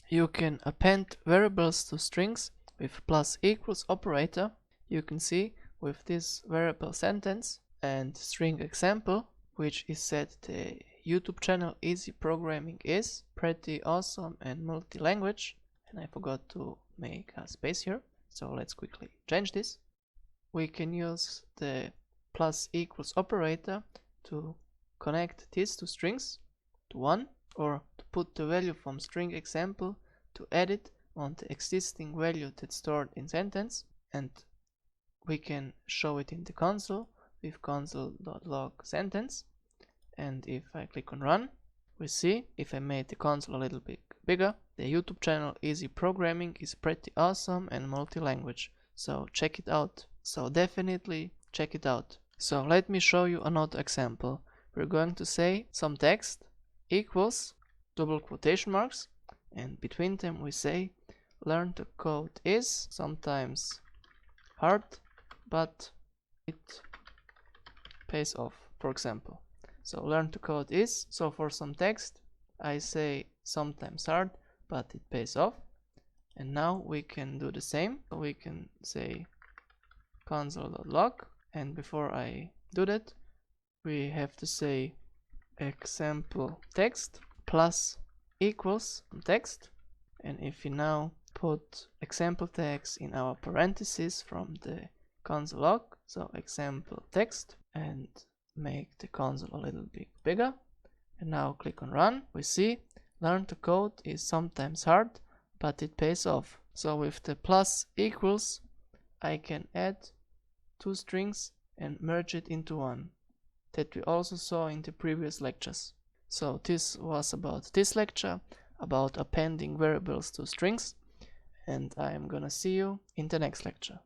you can append variables to strings with plus equals operator. You can see with this variable sentence and string example, which is said the YouTube channel Easy Programming is pretty awesome and multi-language. And I forgot to make a space here, so let's quickly change this. We can use the plus equals operator to connect these two strings to one, or to put the value from string example to add it on the existing value that's stored in sentence, and we can show it in the console with console.log sentence. And if I click on run, we see if I made the console a little bit bigger, the YouTube channel Easy Programming is pretty awesome and multi-language, so check it out. So definitely check it out. So let me show you another example. We're going to say some text equals double quotation marks, and between them we say learn to code is sometimes hard, but it pays off, for example. So learn to code is, so for some text I say sometimes hard, but it pays off. And now we can do the same. So we can say console.log, and before I do that we have to say example text plus equals text. And if we now put example text in our parentheses from the console log, so example text, and make the console a little bit bigger, and now click on run, we see learn to code is sometimes hard, but it pays off. So with the plus equals I can add two strings and merge it into one, that we also saw in the previous lectures. So this was about this lecture, about appending variables to strings, and I am gonna see you in the next lecture.